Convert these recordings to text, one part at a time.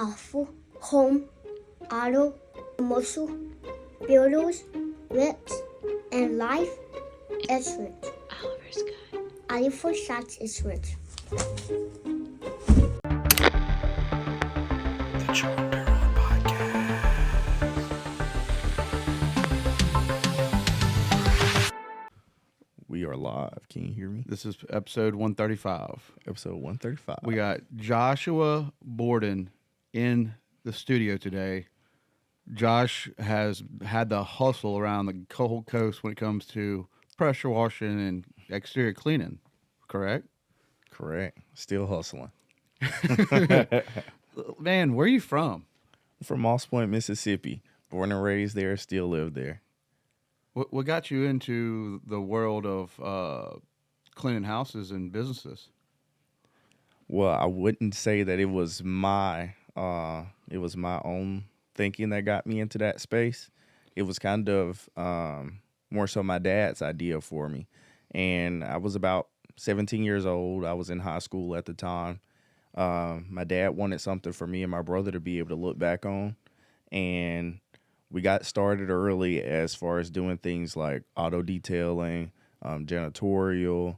awful, home, auto, commercial, builders, rips, and life is rich. Oliver's Guide. Oliver Sacks is rich. The Children Podcast. We are live. Can you hear me? This is episode 135. Episode 135. We got Joshua Borden in the studio today. Josh has had the hustle around the whole coast when it comes to pressure washing and exterior cleaning, correct? Correct. Still hustling. Man, where are you from? From Moss Point, Mississippi. Born and raised there, still live there. What got you into the world of cleaning houses and businesses? Well, I wouldn't say that it was my own thinking that got me into that space. It was kind of more so my dad's idea for me. And I was about 17 years old. I was in high school at the time. My dad wanted something for me and my brother to be able to look back on. And we got started early as far as doing things like auto detailing, janitorial,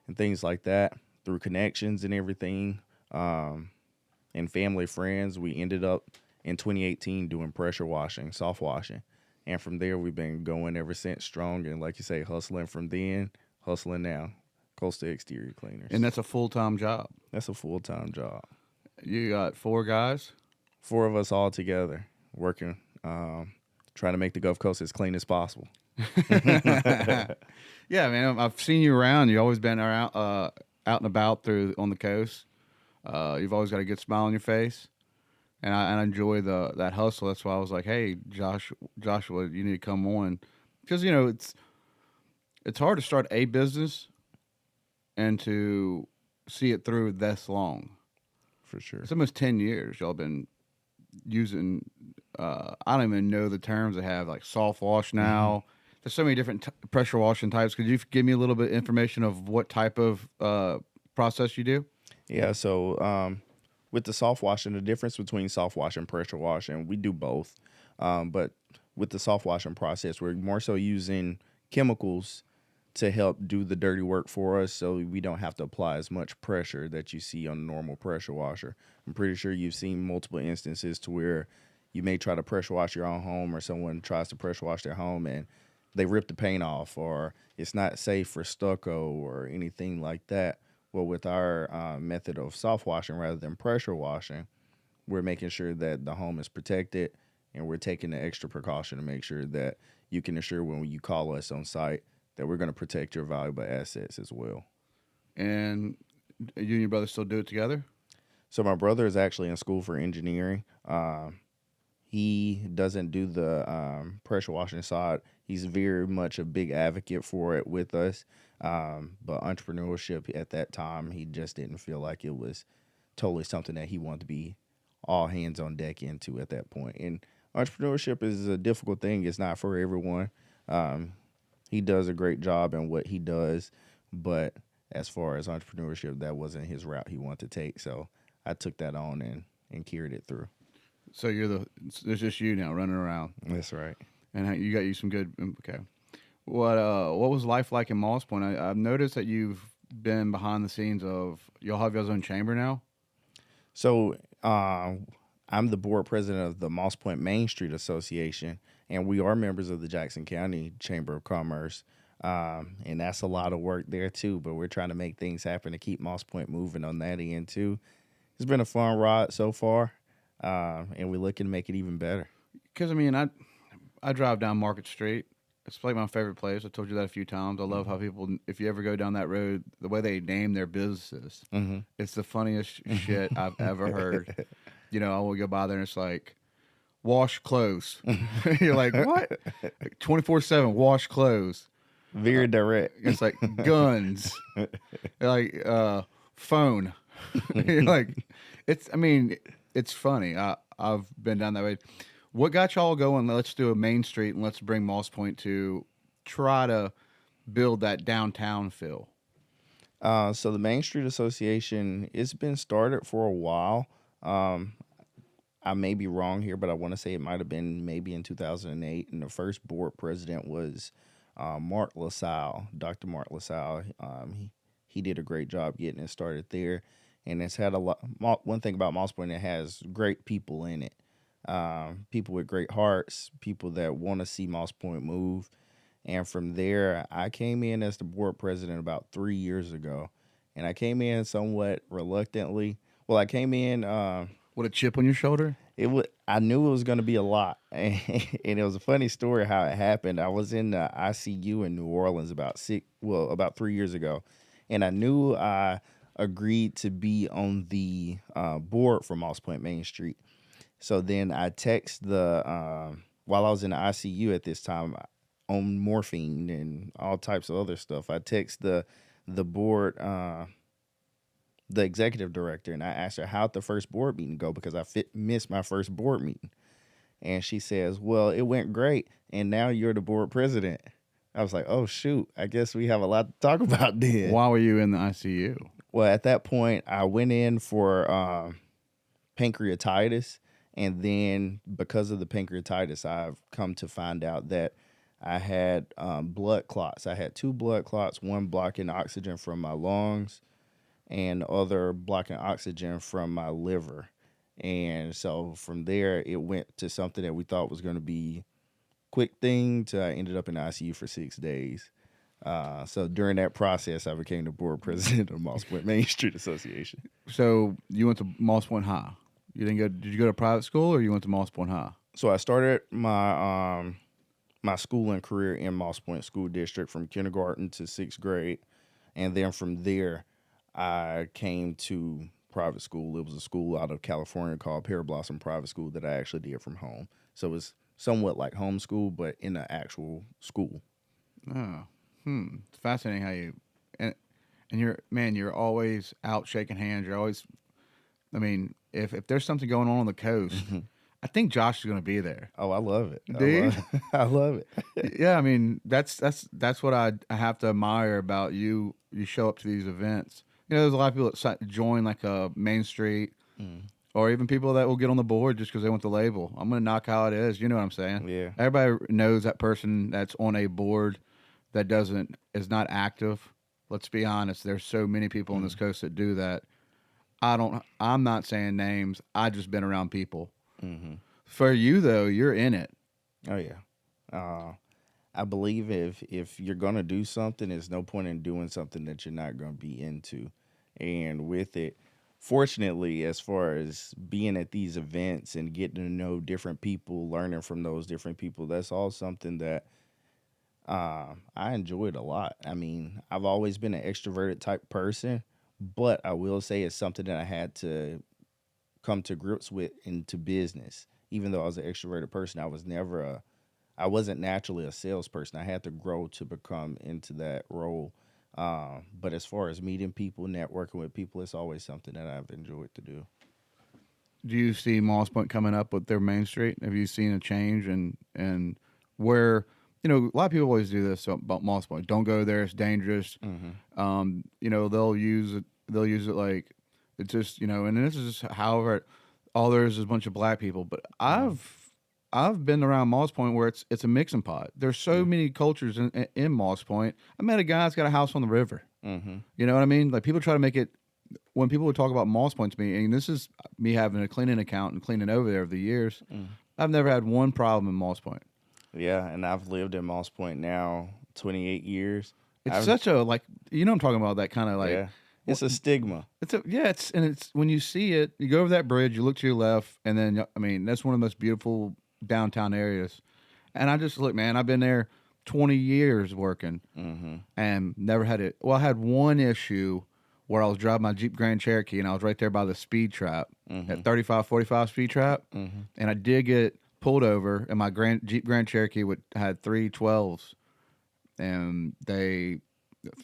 and things like that through connections and everything. And family friends, we ended up in 2018 doing pressure washing, soft washing. And from there, we've been going ever since strong. And like you say, hustling from then, hustling now. Coastal exterior cleaners. And that's a full-time job. That's a full-time job. You got 4 guys? 4 of us all together working, trying to make the Gulf Coast as clean as possible. Yeah, man, I've seen you around. You've always been around, out and about on the coast. You've always got a good smile on your face, and I enjoy that hustle. That's why I was like, hey, Joshua, you need to come on, because it's hard to start a business and to see it through this long. For sure. It's almost 10 years y'all been using. I don't even know the terms they have, like soft wash now. Mm-hmm. There's so many different pressure washing types. Could you give me a little bit of information of what type of process you do? Yeah, so with the soft washing, the difference between soft washing and pressure washing, we do both. But with the soft washing process, we're more so using chemicals to help do the dirty work for us, so we don't have to apply as much pressure that you see on a normal pressure washer. I'm pretty sure you've seen multiple instances to where you may try to pressure wash your own home, or someone tries to pressure wash their home and they rip the paint off, or it's not safe for stucco or anything like that. Well, with our method of soft washing rather than pressure washing, we're making sure that the home is protected, and we're taking the extra precaution to make sure that you can assure when you call us on site that we're going to protect your valuable assets as well. And you and your brother still do it together? So my brother is actually in school for engineering. He doesn't do the pressure washing side. He's very much a big advocate for it with us. But entrepreneurship at that time, he just didn't feel like it was totally something that he wanted to be all hands on deck into at that point. And entrepreneurship is a difficult thing. It's not for everyone. He does a great job in what he does, but as far as entrepreneurship, that wasn't his route he wanted to take. So I took that on and carried it through. So there's just you now running around. That's right. And you got some good. Okay. What was life like in Moss Point? I've noticed that you've been behind the scenes of, y'all have your own chamber now? So I'm the board president of the Moss Point Main Street Association, and we are members of the Jackson County Chamber of Commerce. And that's a lot of work there too, but we're trying to make things happen to keep Moss Point moving on that end too. It's been a fun ride so far, and we're looking to make it even better. Because, I mean, I drive down Market Street. It's like my favorite place. I told you that a few times. I love how people, if you ever go down that road, the way they name their businesses, it's the funniest shit I've ever heard. You know, I will go by there and it's like, wash clothes. You're like, what? 24/7, wash clothes. Very direct. It's like guns. Like phone. You're like, it's funny. I've been down that way. What got y'all going? Let's do a Main Street and let's bring Moss Point to try to build that downtown feel. So the Main Street Association, it's been started for a while. I may be wrong here, but I want to say it might have been maybe in 2008, and the first board president was Mark LaSalle, Dr. Mark LaSalle. He did a great job getting it started there, and it's had a lot. One thing about Moss Point, it has great people in it, people with great hearts, people that want to see Moss Point move. And from there, I came in as the board president about 3 years ago, and I came in somewhat reluctantly. Well, I came in. With a chip on your shoulder? I knew it was going to be a lot, and it was a funny story how it happened. I was in the ICU in New Orleans about 3 years ago, and I knew I agreed to be on the board for Moss Point Main Street. So then I text while I was in the ICU at this time on morphine and all types of other stuff. I text the board. The executive director, and I asked her how'd the first board meeting go because I missed my first board meeting. And she says, well, it went great, and now you're the board president. I was like, oh, shoot, I guess we have a lot to talk about then. Why were you in the ICU? Well, at that point, I went in for pancreatitis, and then because of the pancreatitis, I've come to find out that I had blood clots. I had 2 blood clots, one blocking oxygen from my lungs, and other blocking oxygen from my liver. And so from there, it went to something that we thought was going to be quick thing to I ended up in the ICU for 6 days. So during that process, I became the board president of Moss Point Main Street Association. So you went to Moss Point High. You didn't go? Did you go to private school or you went to Moss Point High? So I started my my schooling career in Moss Point School District from kindergarten to 6th grade. And then from there, I came to private school. It was a school out of California called Pear Blossom Private School that I actually did from home. So it's somewhat like homeschool, but in an actual school. Oh, it's fascinating how you and you're always out shaking hands. You're always, I mean, if there's something going on the coast, I think Josh is going to be there. Oh, I love it. Do you? I love it. Yeah, I mean that's what I have to admire about you. You show up to these events. You know, there's a lot of people that join like a Main Street, or even people that will get on the board just because they want the label. I'm going to knock how it is. You know what I'm saying? Yeah. Everybody knows that person that's on a board that is not active. Let's be honest. There's so many people on this coast that do that. I'm not saying names. I just been around people. Mm-hmm. For you though, you're in it. Oh yeah. I believe if you're gonna do something, there's no point in doing something that you're not gonna be into. And with it, fortunately, as far as being at these events and getting to know different people, learning from those different people, that's all something that I enjoyed a lot. I mean, I've always been an extroverted type person, but I will say it's something that I had to come to grips with into business. Even though I was an extroverted person, I wasn't naturally a salesperson. I had to grow to become into that role. But as far as meeting people, networking with people, it's always something that I've enjoyed to do. Do you see Moss Point coming up with their Main Street? Have you seen a change and where, you know, a lot of people always do this about Moss Point. Don't go there; it's dangerous. Mm-hmm. You know, they'll use it like it's just, you know, and this is just however all there is a bunch of black people. But I've been around Moss Point where it's a mixing pot. There's so many cultures in Moss Point. I met a guy that's got a house on the river. Mm-hmm. You know what I mean? Like people try to make it. When people would talk about Moss Point to me, and this is me having a cleaning account and cleaning over there over the years, I've never had one problem in Moss Point. Yeah, and I've lived in Moss Point now 28 years. It's such a, like, you know what I'm talking about, that kind of like. Yeah. It's a stigma. It's when you see it, you go over that bridge, you look to your left, and then, I mean, that's one of the most beautiful downtown areas. And I just look, man, I've been there 20 years working and never had it. Well, I had one issue where I was driving my Jeep Grand Cherokee and I was right there by the speed trap at 35, 45 speed trap. And I did get pulled over, and my Jeep Grand Cherokee had 312s, and I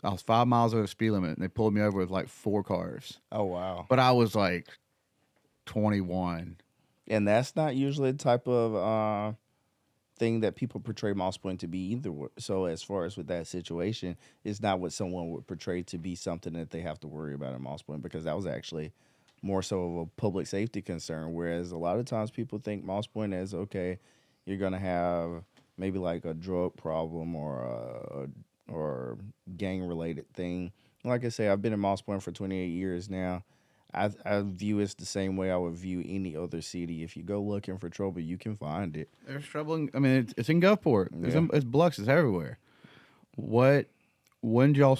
was 5 miles over the speed limit, and they pulled me over with like 4 cars. Oh, wow. But I was like 21. And that's not usually the type of thing that people portray Moss Point to be either. So as far as with that situation, it's not what someone would portray to be something that they have to worry about in Moss Point, because that was actually more so of a public safety concern. Whereas a lot of times people think Moss Point as, okay, you're gonna have maybe like a drug problem or gang related thing. Like I say, I've been in Moss Point for 28 years now. I view it the same way I would view any other city. If you go looking for trouble, you can find it. There's trouble. I mean, it's in Gulfport. Yeah. It's Biloxi. It's everywhere. When did y'all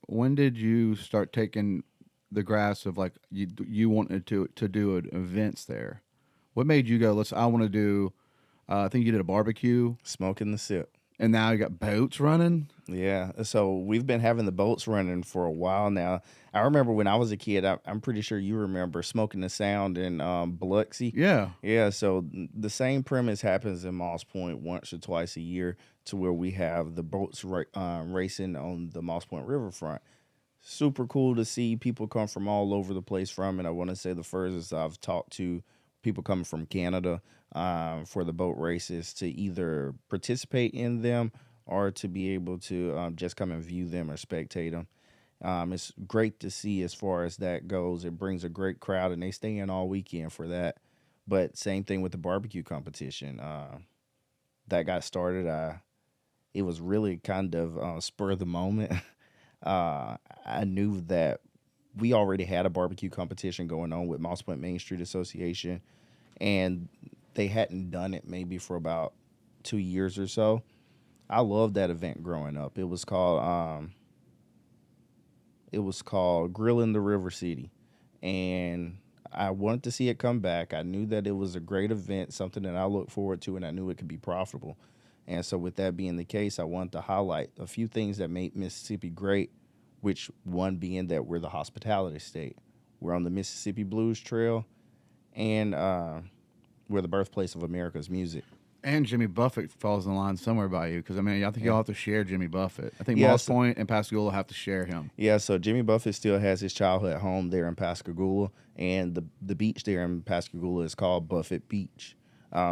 when did you start taking the grasp of like you wanted to do events there? What made you go, I want to do, I think you did a barbecue. Smoking the sip. And now you got boats running? Yeah. So we've been having the boats running for a while now. I remember when I was a kid, I'm pretty sure you remember Smoking the Sound in Biloxi. Yeah. Yeah. So the same premise happens in Moss Point once or twice a year to where we have the boats racing on the Moss Point riverfront. Super cool to see people come from all over the place from it. I want to say the furthest I've talked to people coming from Canada for the boat races to either participate in them or to be able to just come and view them or spectate them. It's great to see as far as that goes. It brings a great crowd, and they stay in all weekend for that. But same thing with the barbecue competition. That got started. It was really kind of spur of the moment. I knew that we already had a barbecue competition going on with Moss Point Main Street Association, and they hadn't done it maybe for about 2 years or so. I loved that event growing up. It was called Grilling the River City, and I wanted to see it come back. I knew that it was a great event, something that I looked forward to, and I knew it could be profitable. And so with that being the case, I wanted to highlight a few things that made Mississippi great, which one being that we're the hospitality state. We're on the Mississippi Blues Trail, and we're the birthplace of America's music. And Jimmy Buffett falls in line somewhere by you because, I mean, I think y'all have to share Jimmy Buffett. I think Moss Point and Pascagoula have to share him. Yeah, so Jimmy Buffett still has his childhood home there in Pascagoula, and the beach there in Pascagoula is called Buffett Beach.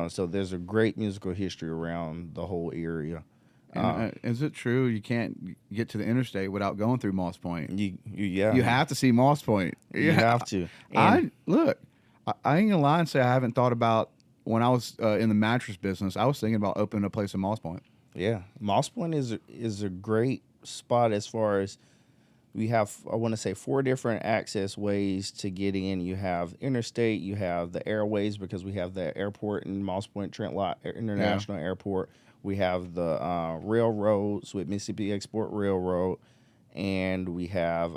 So there's a great musical history around the whole area. And, is it true you can't get to the interstate without going through Moss Point? Yeah. You have to see Moss Point. You have to. I ain't gonna lie and say I haven't thought about when I was in the mattress business. I was thinking about opening a place in Moss Point. Yeah, Moss Point is a great spot as far as we have. I want to say 4 different access ways to get in. You have interstate, you have the airways because we have the airport in Moss Point, Trent Lott International Airport. We have the railroads with Mississippi Export Railroad, and we have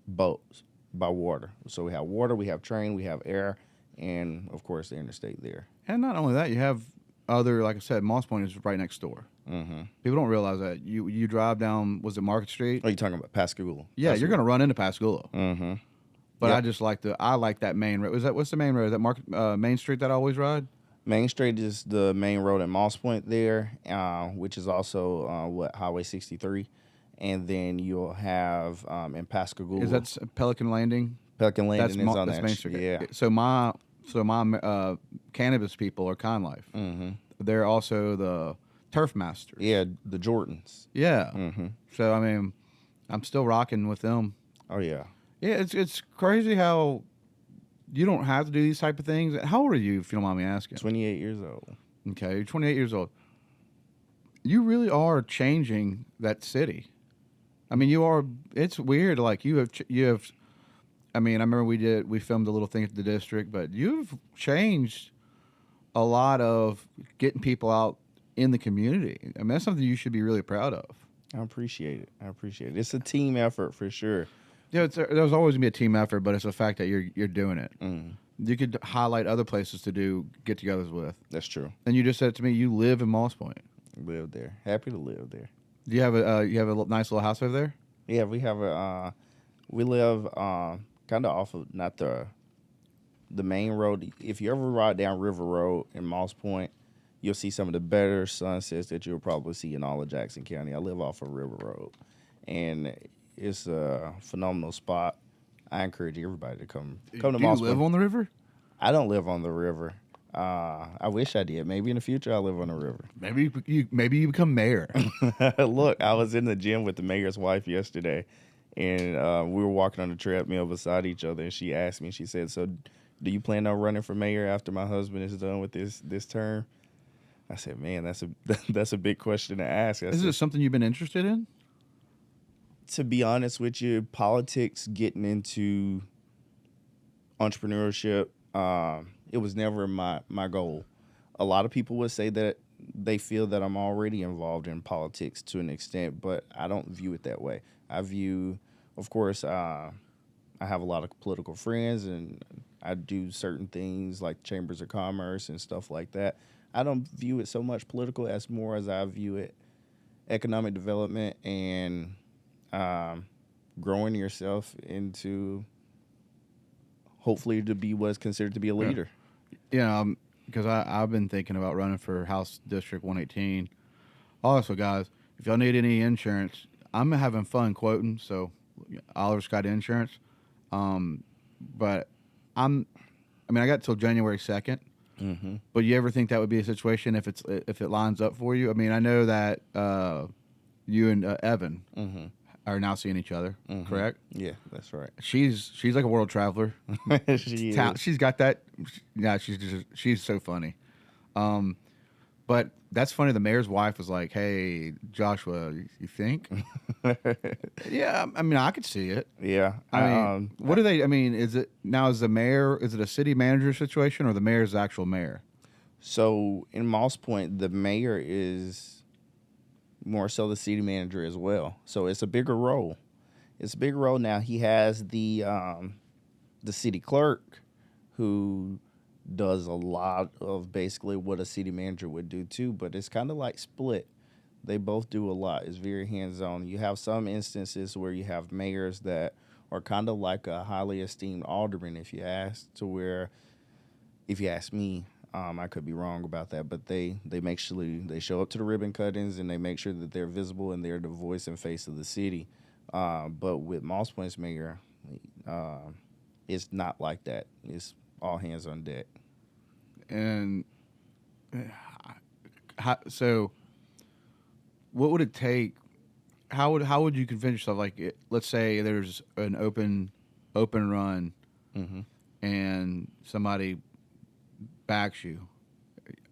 boats by water. So we have water, we have train, we have air, and of course the interstate there. And not only that, you have other, like I said, Moss Point is right next door. Mm-hmm. People don't realize that. You drive down, was it Market Street? Oh, you're talking about Pascagoula? Yeah, you're going to run into Pascagoula. Mm-hmm. But Yep. I like that main road. What's the main road? Is that Main Street that I always ride? Main Street is the main road in Moss Point there, which is also Highway 63. And then you'll have in Pascagoula. Is that Pelican Landing? Pelican Landing is on that's that. Main Street. Yeah. So my cannabis people are Con Life. Mm-hmm. They're also the Turf Masters. Yeah, the Jordans. Yeah. Mm-hmm. So I mean, I'm still rocking with them. Oh yeah. Yeah, it's crazy how you don't have to do these type of things. How old are you, if you don't mind me asking? 28 years old. Okay, you're 28 years old. You really are changing that city. I mean, you are. It's weird. Like you have. I mean, I remember we filmed a little thing at the district, but you've changed a lot of getting people out in the community. I mean, that's something you should be really proud of. I appreciate it. It's a team effort for sure. Yeah, there's always gonna be a team effort, but it's the fact that you're doing it. Mm. You could highlight other places to do get-togethers with. That's true. And you just said to me, you live in Moss Point. Live there. Happy to live there. Do you have a nice little house over there? Yeah, we have we live kind of off of not the main road. If you ever ride down River Road in Moss Point, you'll see some of the better sunsets that you'll probably see in all of Jackson County. I live off of River Road, and it's a phenomenal spot. I encourage everybody to come to Moss Point. Do you live on the river? I don't live on the river. I wish I did. Maybe in the future I'll live on the river. Maybe you become mayor. Look, I was in the gym with the mayor's wife yesterday, And we were walking on the treadmill beside each other, and she asked me, she said, "So, do you plan on running for mayor after my husband is done with this term?" I said, "Man, that's a that's a big question to ask." I Is said, it something you've been interested in? to be honest with you, politics, getting into entrepreneurship, it was never my goal. A lot of people would say that they feel that I'm already involved in politics to an extent, but I don't view it that way. I view, of course, I have a lot of political friends, and I do certain things like chambers of commerce and stuff like that. I don't view it so much political as more as I view it economic development and um, growing yourself into hopefully to be what's considered to be a Yeah. leader. Yeah, because I've been thinking about running for House District 118. Also, guys, if y'all need any insurance, I'm having fun quoting. So Oliver's got insurance, but I got till January 2nd. Mm-hmm. But you ever think that would be a situation if it lines up for you? I mean, I know that you and Evan Mm-hmm. are now seeing each other, correct? Yeah, that's right. She's like a world traveler. She is. She's got that. Yeah, she's so funny. But that's funny. The mayor's wife was like, "Hey, Joshua, you think?" Yeah, I mean, I could see it. Yeah. I mean, what do they? I mean, is it now? Is the mayor? Is it a city manager situation or the mayor's the actual mayor? So in Moss Point, the mayor is more so the city manager as well. So it's a bigger role. It's a bigger role now. He has the city clerk who does a lot of basically what a city manager would do too, but it's kind of like split. They both do a lot. It's very hands-on. You have some instances where you have mayors that are kind of like a highly esteemed alderman, if you ask, to where, if you ask me, I could be wrong about that, but they make sure they show up to the ribbon cuttings and they make sure that they're visible and they're the voice and face of the city. But with Moss Point's mayor, it's not like that. It's all hands on deck. And so, what would it take? How would you convince yourself? Like, let's say there's an open run, Mm-hmm. and somebody backs you.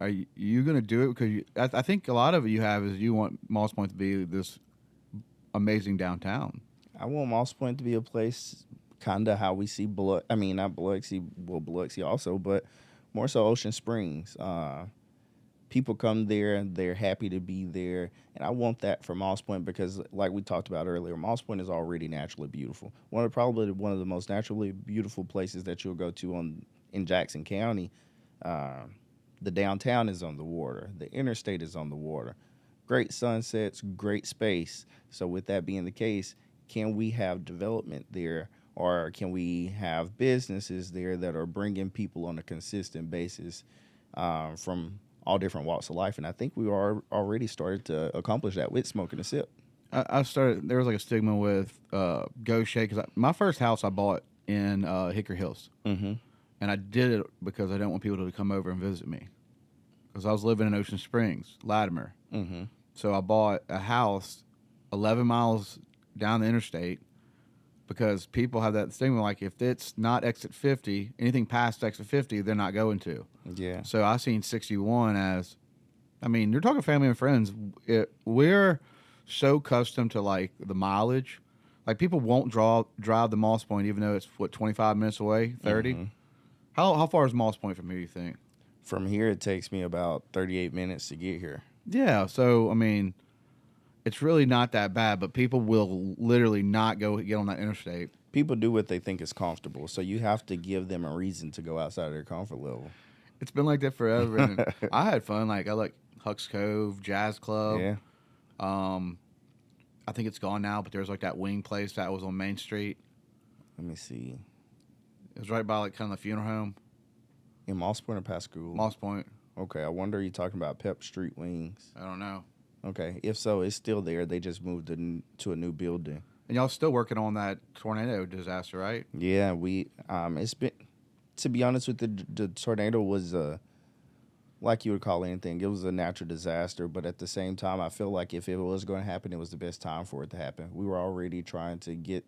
Are you going to do it? Because I think a lot of it you have is you want Moss Point to be this amazing downtown. I want Moss Point to be a place kind of how we see Biloxi. I mean, not Biloxi, well, Biloxi also, but more so Ocean Springs. People come there, they're happy to be there, and I want that for Moss Point because, like we talked about earlier, Moss Point is already naturally beautiful. Probably one of the most naturally beautiful places that you'll go to in Jackson County. The downtown is on the water. The interstate is on the water. Great sunsets, great space. So with that being the case, can we have development there, or can we have businesses there that are bringing people on a consistent basis from all different walks of life? And I think we are already started to accomplish that with Smoking a Sip. I started. There was like a stigma with Gaucher because my first house I bought in Hickory Hills, Mm-hmm. and I did it because I didn't want people to come over and visit me because I was living in Ocean Springs, Latimer. Mm-hmm. So I bought a house 11 miles down the interstate because people have that stigma like if it's not exit 50, anything past exit 50, they're not going to. Yeah. So I seen 61 as, I mean, you're talking family and friends. We're so accustomed to like the mileage. Like people won't drive the Moss Point even though it's 25 minutes away, 30. Mm-hmm. How far is Moss Point from here, you think? From here, it takes me about 38 minutes to get here. Yeah, so I mean, it's really not that bad, but people will literally not get on that interstate. People do what they think is comfortable, so you have to give them a reason to go outside of their comfort level. It's been like that forever. And I had fun. Like I like Huck's Cove, Jazz Club. Yeah. I think it's gone now, but there's like that wing place that was on Main Street. Let me see. It was right by like kind of the funeral home. In Moss Point or Pascagoula? Moss Point. Okay, I wonder you're talking about Pep Street Wings. I don't know. Okay, if so, it's still there. They just moved to a new building. And y'all still working on that tornado disaster, right? Yeah, we it's been, to be honest with the tornado was like you would call anything, it was a natural disaster. But at the same time, I feel like if it was going to happen, it was the best time for it to happen. We were already trying to get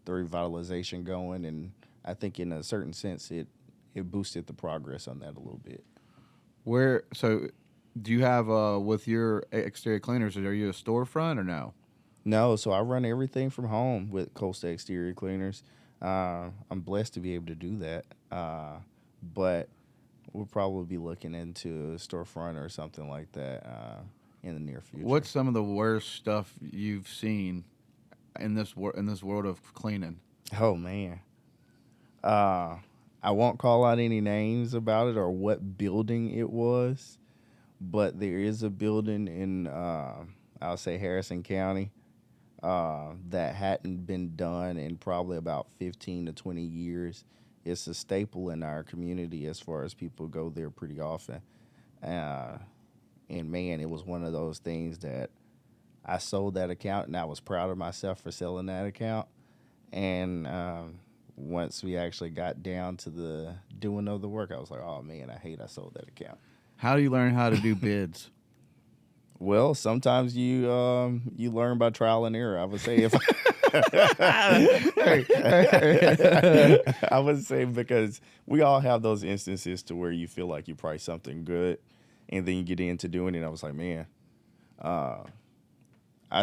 the revitalization going, and I think in a certain sense, it boosted the progress on that a little bit. Where so do you have with your exterior cleaners? Are you a storefront or no? No, so I run everything from home with Costa Exterior Cleaners. I'm blessed to be able to do that. But we'll probably be looking into a storefront or something like that in the near future. What's some of the worst stuff you've seen in this world of cleaning? Oh man, uh, I won't call out any names about it or what building it was, but there is a building in I'll say Harrison County that hadn't been done in probably about 15 to 20 years. It's a staple in our community as far as people go there pretty often. Uh, and man, it was one of those things that I sold that account and I was proud of myself for selling that account. And once we actually got down to the doing of the work, I was like, oh man, I sold that account. How do you learn how to do bids? Well, sometimes you learn by trial and error. I would say if I would say because we all have those instances to where you feel like you price something good, and then you get into doing it. And I was like, man, I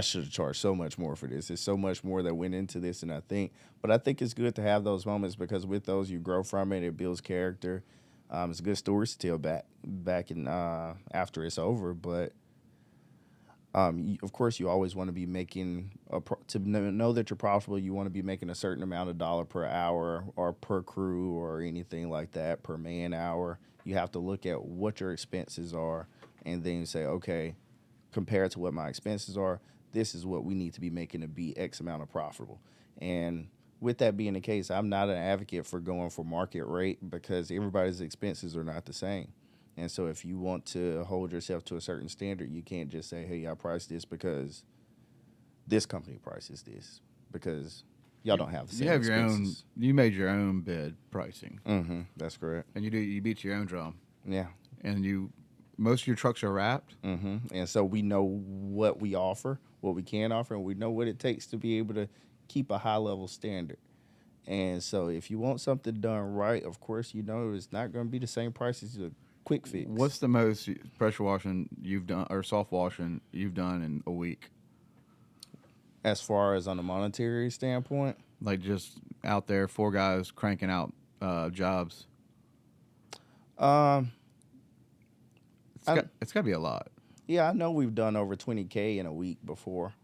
should have charged so much more for this. There's so much more that went into this, and but I think it's good to have those moments because with those you grow from it. It builds character. It's good stories to tell back in after it's over, but. Of course, you always want to be making to know that you're profitable. You want to be making a certain amount of dollar per hour or per crew or anything like that per man hour. You have to look at what your expenses are and then say, okay, compared to what my expenses are, this is what we need to be making to be X amount of profitable. And with that being the case, I'm not an advocate for going for market rate because everybody's expenses are not the same. And so if you want to hold yourself to a certain standard, you can't just say, hey, I price this because this company prices this because y'all don't have the same expenses. You made your own bid pricing. Mm-hmm. That's correct. And you beat your own drum. Yeah. And most of your trucks are wrapped. Mm-hmm. And so we know what we offer, what we can offer, and we know what it takes to be able to keep a high level standard. And so if you want something done right, of course, you know it's not going to be the same price as a quick fix. What's the most pressure washing you've done or soft washing you've done in a week? As far as on a monetary standpoint? Like just out there, 4 guys cranking out jobs. It's got to be a lot. Yeah, I know we've done over 20K in a week before.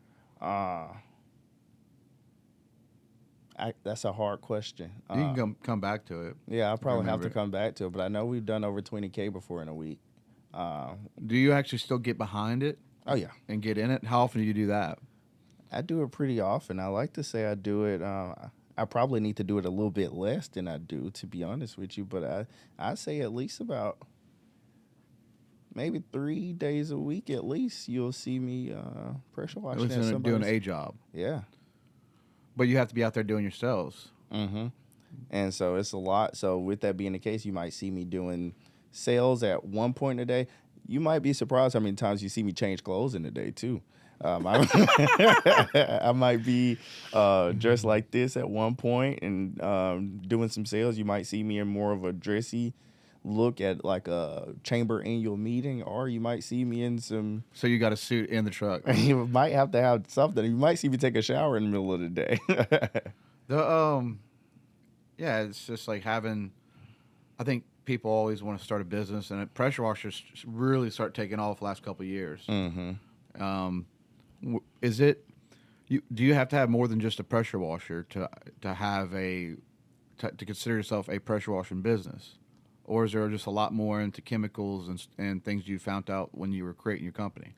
That's a hard question. You can come back to it. Yeah, I'll probably have to come back to it, but I know we've done over 20K before in a week. Do you actually still get behind it? Oh, yeah. And get in it? How often do you do that? I do it pretty often. I like to say I do it. I probably need to do it a little bit less than I do, to be honest with you, but I say at least about maybe 3 days a week at least you'll see me pressure washing. Doing a job. Yeah. But you have to be out there doing yourselves. Mm-hmm. And so it's a lot. So with that being the case, you might see me doing sales at one point in the day. You might be surprised how many times you see me change clothes in a day too. I might be dressed like this at one point and doing some sales. You might see me in more of a dressy look at like a chamber annual meeting, or you might see me in some. So you got a suit in the truck. You might have to have something. You might see me take a shower in the middle of the day. Yeah, it's just like having. I think people always want to start a business, and pressure washers really start taking off the last couple of years. Mm-hmm. Is it? Do you have to have more than just a pressure washer to have to consider yourself a pressure washing business? Or is there just a lot more into chemicals and things you found out when you were creating your company?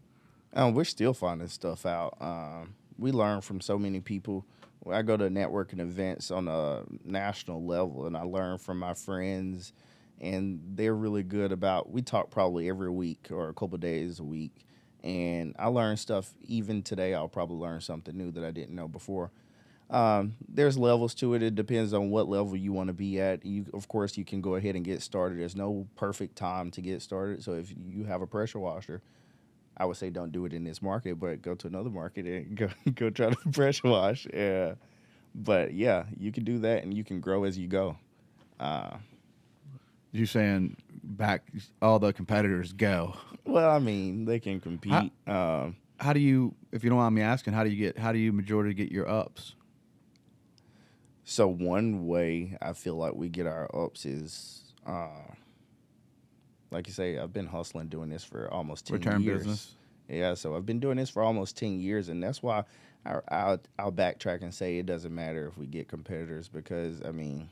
We're still finding stuff out. We learn from so many people. I go to networking events on a national level, and I learn from my friends, and they're really good about. We talk probably every week or a couple of days a week, and I learn stuff. Even today, I'll probably learn something new that I didn't know before. There's levels to it. It depends on what level you want to be at. Of course, you can go ahead and get started. There's no perfect time to get started. So if you have a pressure washer, I would say don't do it in this market, but go to another market and go try to pressure wash. Yeah, but yeah, you can do that, and you can grow as you go. Uh, You saying back all the competitors go? well, I mean, they can How, compete. how do you, if you don't mind me asking, how do you majority get your ups? So one way I feel like we get our ups is, like you say, I've been hustling doing this for almost 10 Return years. business. Yeah, so I've been doing this for almost 10 years, and that's why I'll backtrack and say it doesn't matter if we get competitors because, I mean,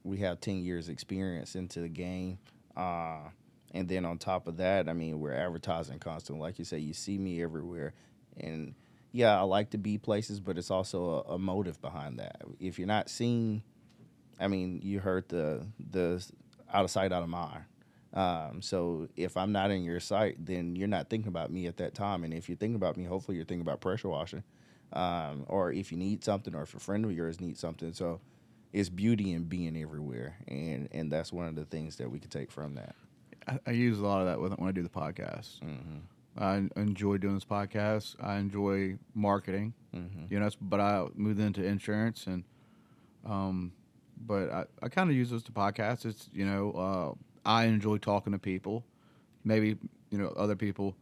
we have 10 years experience into the game. And then on top of that, I mean, we're advertising constantly. Like you say, you see me everywhere. And yeah, I like to be places, but it's also a motive behind that. If you're not seen, I mean, you heard the out of sight, out of mind. So if I'm not in your sight, then you're not thinking about me at that time. And if you're thinking about me, hopefully you're thinking about pressure washing. Or if you need something, or if a friend of yours needs something. So it's beauty in being everywhere, and that's one of the things that we could take from that. I use a lot of that when I do the podcast. Mm-hmm. I enjoy doing this podcast. I enjoy marketing, Mm-hmm. but I moved into insurance but I kind of use this to podcast. It's, I enjoy talking to people. Maybe, other people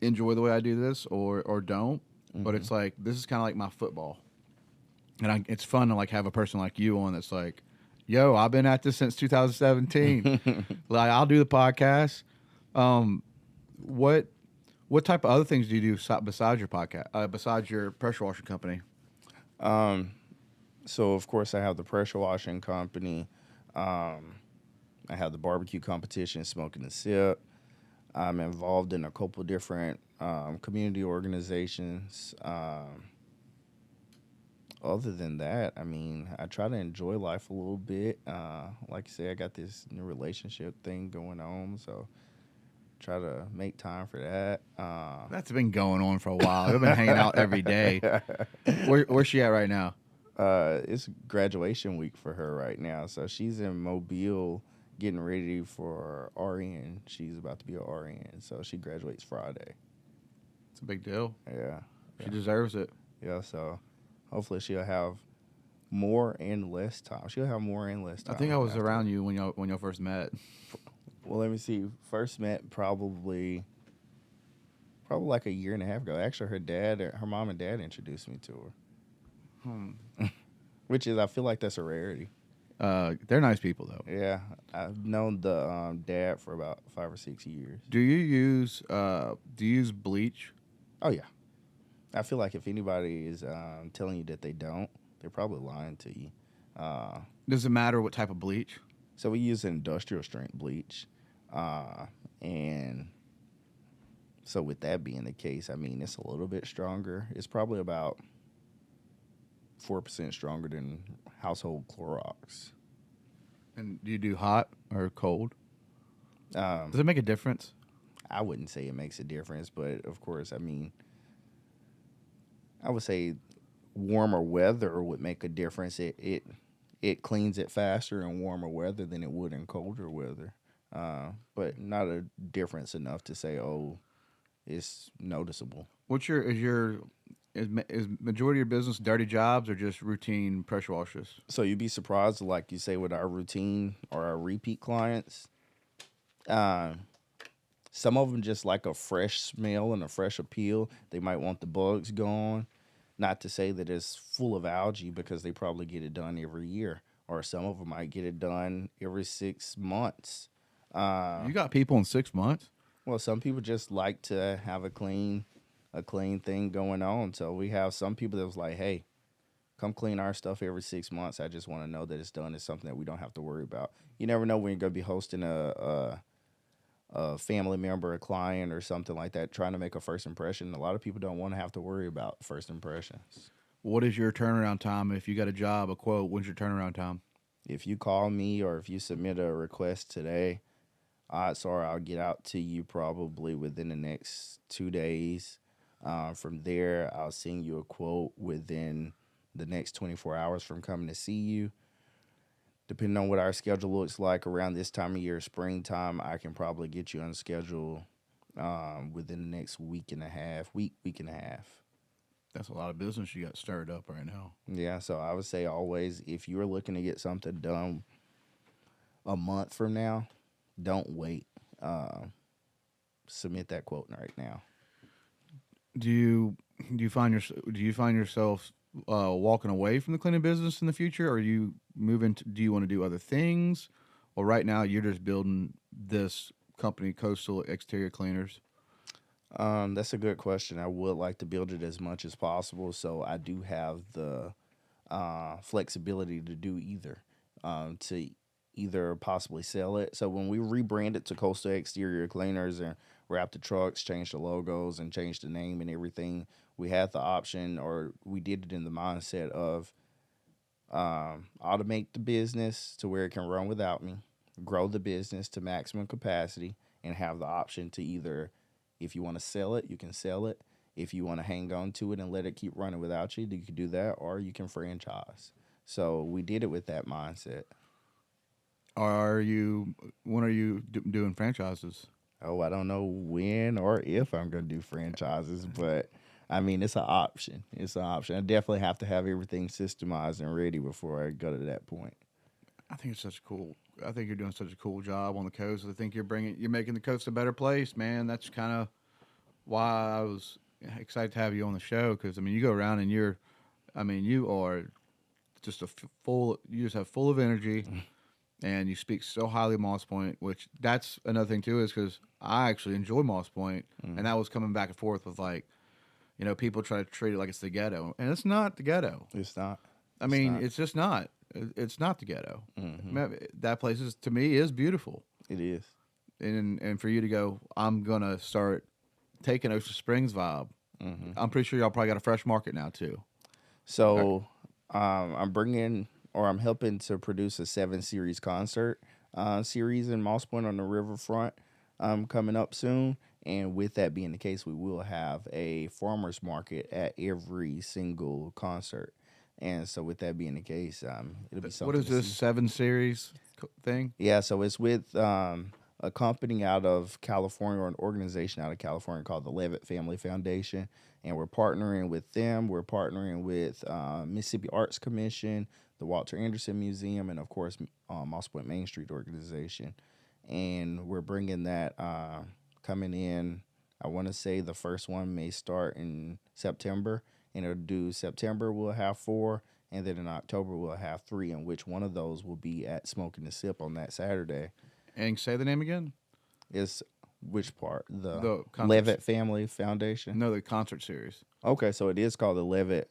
enjoy the way I do this or don't, but Mm-hmm. it's like, this is kind of like my football. And it's fun to like have a person like you on that's like, yo, I've been at this since 2017. Like, I'll do the podcast. Um, what what type of other things do you do besides your podcast? Besides your pressure washing company? um, so of course I have the pressure washing company. Um, I have the barbecue competition, Smoking the Sip. I'm involved in a couple different community organizations. Other than that, I mean, I try to enjoy life a little bit. Like I say, I got this new relationship thing going on, so try to make time for that. That's been going on for a while. I've been hanging out every day. Where's she at right now? It's graduation week for her right now, so she's in Mobile getting ready for RN. She's about to be a RN, so she graduates Friday. It's a big deal. Yeah, She deserves it. yeah. So hopefully she'll have more and less time. She'll have more and less I time. think I was after around that. you when y'all first met. Well, let me see. First met probably like a year and a half ago. Actually, her mom and dad introduced me to her, which is I feel like that's a rarity. They're nice people though. Yeah, I've known the dad for about 5 or 6 years. Do you use bleach? Oh yeah, I feel like if anybody is telling you that they don't, they're probably lying to you. Does it matter what type of bleach? So we use industrial strength bleach, and so with that being the case, I mean it's a little bit stronger. It's probably about 4% stronger than household Clorox. And do you do hot or cold? Um, Does it make a difference? I wouldn't say it makes a difference, but of course, I mean, I would say warmer weather would make a difference. It cleans it faster in warmer weather than it would in colder weather, but not a difference enough to say, oh, it's noticeable. What's is majority of your business dirty jobs or just routine pressure washes? So you'd be surprised, like you say, with our routine or our repeat clients. Some of them just like a fresh smell and a fresh appeal. They might want the bugs gone. Not to say that it's full of algae because they probably get it done every year. Or some of them might get it done every 6 months. You got people in 6 months? Well, some people just like to have a clean thing going on. So we have some people that was like, hey, come clean our stuff every 6 months. I just want to know that it's done. It's something that we don't have to worry about. You never know when you're going to be hosting a family member, a client, or something like that, trying to make a first impression. A lot of people don't want to have to worry about first impressions. What is your turnaround time? If you got a job, a quote, when's your turnaround time? If you call me or if you submit a request today, odds are I'll get out to you probably within the next 2 days. From there, I'll send you a quote within the next 24 hours from coming to see you. Depending on what our schedule looks like around this time of year, springtime, I can probably get you on schedule within the next week and a half. That's a lot of business you got stirred up right now. Yeah, so I would say always, if you're looking to get something done a month from now, don't wait. Submit that quote right now. Do you find yourself walking away from the cleaning business in the future, or are you moving? Do you want to do other things, or right now you're just building this company, Coastal Exterior Cleaners? That's a good question. I would like to build it as much as possible, so I do have the flexibility to do either. To either possibly sell it. So when we rebrand it to Coastal Exterior Cleaners and wrap the trucks, change the logos, and change the name and everything, we had the option, or we did it in the mindset of automate the business to where it can run without me, grow the business to maximum capacity, and have the option to either, if you want to sell it, you can sell it. If you want to hang on to it and let it keep running without you, you can do that, or you can franchise. So we did it with that mindset. When are you doing franchises? Oh, I don't know when or if I'm going to do franchises, but I mean, it's an option. It's an option. I definitely have to have everything systemized and ready before I go to that point. I think you're doing such a cool job on the coast. I think you're making the coast a better place, man. That's kind of why I was excited to have you on the show, because I mean, you go around and you are just you just have full of energy. And you speak so highly of Moss Point, which that's another thing too, is because I actually enjoy Moss Point, and that was coming back and forth with people try to treat it like it's the ghetto, and it's not the ghetto. It's not. It's just not. It's not the ghetto. That place to me is beautiful. It is. And for you to go, I'm gonna start taking Ocean Springs vibe. I'm pretty sure y'all probably got a fresh market now too. So I'm helping to produce a 7-series concert series in Moss Point on the riverfront coming up soon. And with that being the case, we will have a farmer's market at every single concert. And so with that being the case, it'll be something. What is this 7-series thing? Yeah, so it's with a company out of California, or an organization out of California called the Levitt Family Foundation. And we're partnering with them. We're partnering with Mississippi Arts Commission, the Walter Anderson Museum, and of course, Moss Point Main Street Organization. And we're bringing that coming in. I want to say the first one may start in September, and it'll do September, we'll have 4, and then in October, we'll have 3, and which one of those will be at Smoking the Sip on that Saturday. And say the name again? It's which part? The Levitt Family Foundation? No, the concert series. Okay, so it is called the Levitt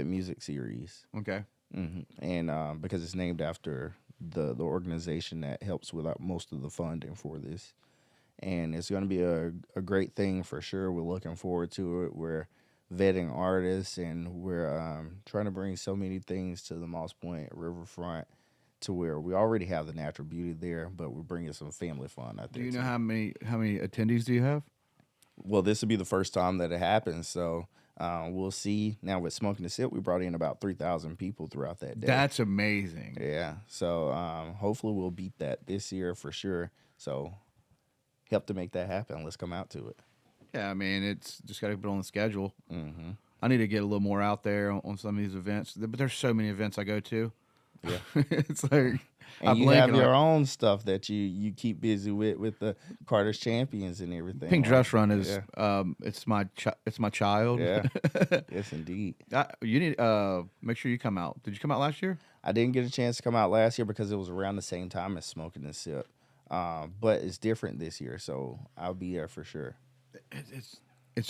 Music Series. Okay. And because it's named after the organization that helps with most of the funding for this. And it's going to be a great thing for sure. We're looking forward to it. We're vetting artists, and we're trying to bring so many things to the Moss Point riverfront to where we already have the natural beauty there, but we're bringing some family fun out there. Do you know how many attendees do you have? Well, this will be the first time that it happens, so we'll see. Now with Smoking the Sip, we brought in about 3,000 people throughout that day. That's amazing. Yeah, so hopefully we'll beat that this year for sure. So help to make that happen. Let's come out to it. Yeah, I mean, it's just got to put on the schedule. I need to get a little more out there on some of these events, but there's so many events I go to. Yeah, it's like, and you have your own stuff that you keep busy with the Carter's Champions and everything. Pink Dress Run is it's my child. Yeah, yes indeed. You need make sure you come out. Did you come out last year? I didn't get a chance to come out last year because it was around the same time as Smoking the Sip, but it's different this year, so I'll be there for sure. It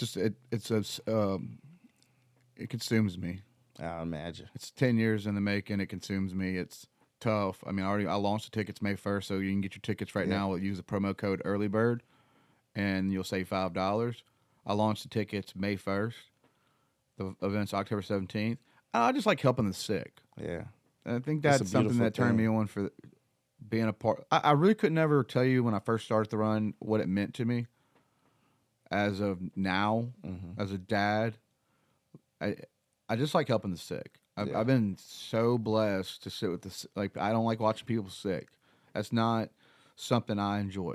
consumes me. I imagine. It's 10 years in the making. It consumes me. It's tough. I mean, I launched the tickets May 1st, so you can get your tickets right now. Use the promo code EARLYBIRD, and you'll save $5. I launched the tickets May 1st. The event's October 17th. I just like helping the sick. Yeah. And I think that's something that turned me on for being a part. I really could never tell you when I first started the run what it meant to me. as of now, as a dad, I I just like helping the sick. Yeah. I've been so blessed to sit with like I don't like watching people sick. That's not something I enjoy.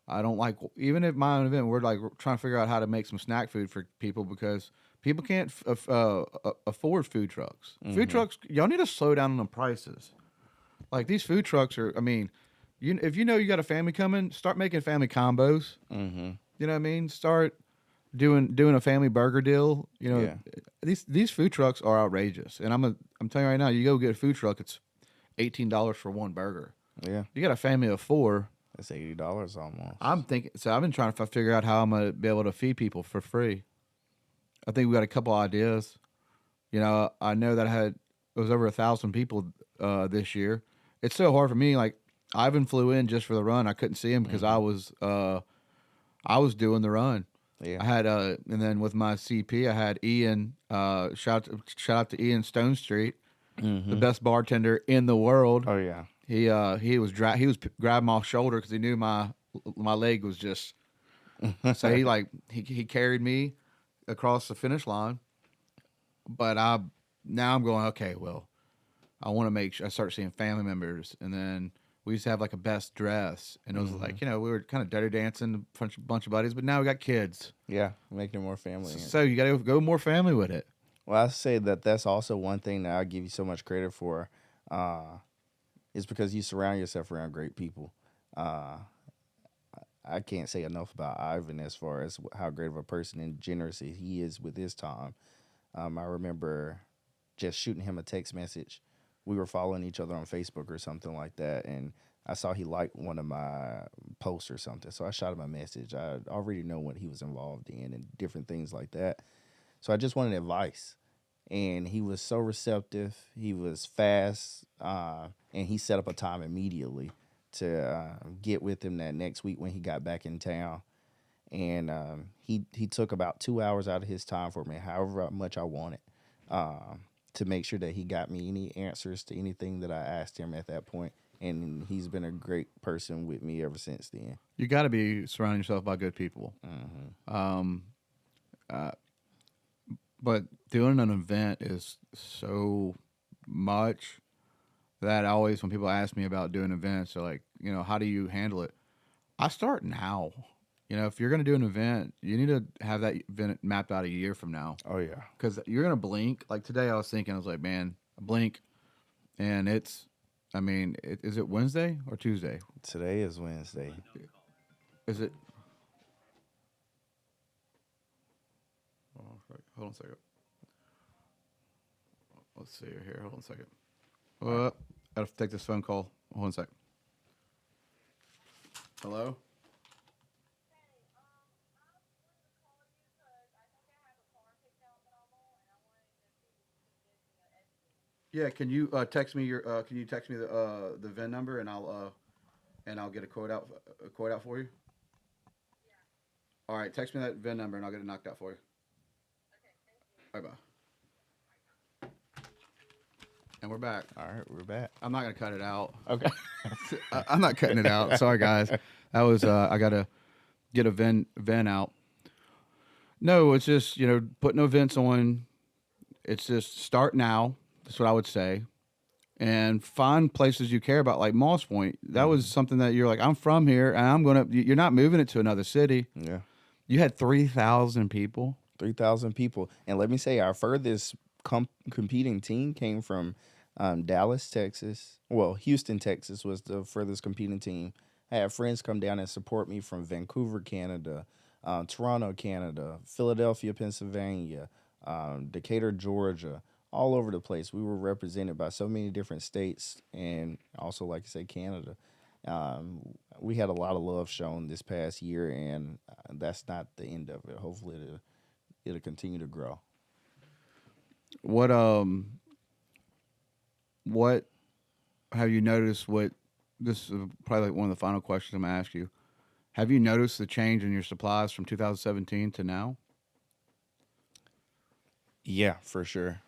I don't like even at my own event. We're like trying to figure out how to make some snack food for people because people can't afford food trucks. Food trucks, y'all need to slow down on the prices. Like these food trucks are. I mean, if you know you got a family coming, start making family combos. Mm-hmm. You know what I mean? Start doing a family burger deal. You know, Yeah. these food trucks are outrageous. And I'm telling you right now, you go get a food truck, it's $18 for one burger. Yeah. You got a family of four. That's $80 almost. I'm thinking. So I've been trying to figure out how I'm gonna be able to feed people for free. I think we got a couple ideas. You know, I know that it was over 1,000 people this year. It's so hard for me. Like Ivan flew in just for the run. I couldn't see him because I was doing the run. Yeah. I had and then with my CP, I had Ian. Shout out to Ian Stone Street, the best bartender in the world. Oh yeah. He was grabbing my shoulder because he knew my leg was just. So he carried me across the finish line. But now I'm going, okay, well, I want to make sure I start seeing family members, and then we used to have like a best dress, and it was like, you know, we were kind of dirty dancing, bunch of buddies, but now we got kids. Yeah. Making it more family. So you got to go more family with it. Well, I say that that's also one thing that I give you so much credit for, is because you surround yourself around great people. I can't say enough about Ivan as far as how great of a person and generous he is with his time. I remember just shooting him a text message. We were following each other on Facebook or something like that, and I saw he liked one of my posts or something. So I shot him a message. I already know what he was involved in and different things like that. So I just wanted advice. And he was so receptive. He was fast, and he set up a time immediately to get with him that next week when he got back in town. And he took about 2 hours out of his time for me, however much I wanted, to make sure that he got me any answers to anything that I asked him at that point. And he's been a great person with me ever since then. You got to be surrounding yourself by good people. But doing an event is so much that always, when people ask me about doing events, they're like, you know, how do you handle it? I start now. You know, if you're going to do an event, you need to have that event mapped out a year from now. Oh, yeah. Because you're going to blink. Like today, I was like, man, I blink. And is it Wednesday or Tuesday? Today is Wednesday. Is it? Oh, hold on a second. Let's see here. Hold on a second. I have to take this phone call. Hold on a second. Hello? Yeah, can you text me the VIN number and I'll get a quote out for you? All right, text me that VIN number and I'll get it knocked out for you. Okay, thank you. Bye. And we're back. All right, we're back. I'm not gonna cut it out. Okay. I'm not cutting it out. Sorry, guys. That was I gotta get a VIN out. No, it's just, you know, put no events on. It's just start now. That's what I would say. And find places you care about, like Moss Point. That was something that you're like, I'm from here, and you're not moving it to another city. Yeah. You had 3,000 people. 3,000 people. And let me say, our furthest competing team came from Dallas, Texas. Well, Houston, Texas was the furthest competing team. I had friends come down and support me from Vancouver, Canada, Toronto, Canada, Philadelphia, Pennsylvania, Decatur, Georgia, all over the place. We were represented by so many different states and also, like I said, Canada. We had a lot of love shown this past year, and that's not the end of it. Hopefully it'll continue to grow. What have you noticed? This is probably like one of the final questions I'm gonna ask you. Have you noticed the change in your supplies from 2017 to now? Yeah, for sure.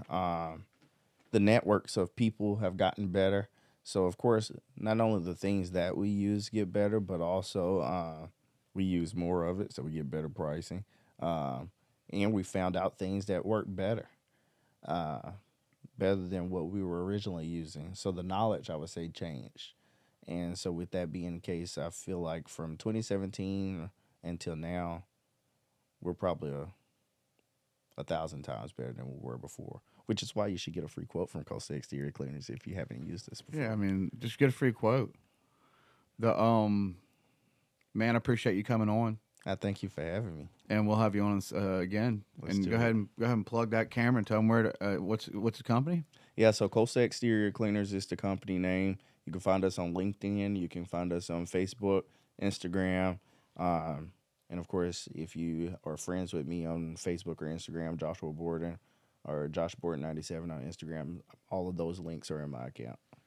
The networks of people have gotten better. So, of course, not only the things that we use get better, but also we use more of it, so we get better pricing. And we found out things that work better, better than what we were originally using. So the knowledge, I would say, changed. And so with that being the case, I feel like from 2017 until now, we're probably a thousand times better than we were before. Which is why you should get a free quote from Coastal Exterior Cleaners if you haven't used this before. Yeah, I mean, just get a free quote. The man, I appreciate you coming on, I thank you for having me. and we'll have you on again. Let's And do go it. ahead and plug that camera and tell them where to, what's the company. Yeah, so Coastal Exterior Cleaners is the company name. You can find us on LinkedIn. You can find us on Facebook, Instagram. And of course, if you are friends with me on Facebook or Instagram, Joshua Borden or Josh Borden 97 on Instagram, all of those links are in my account.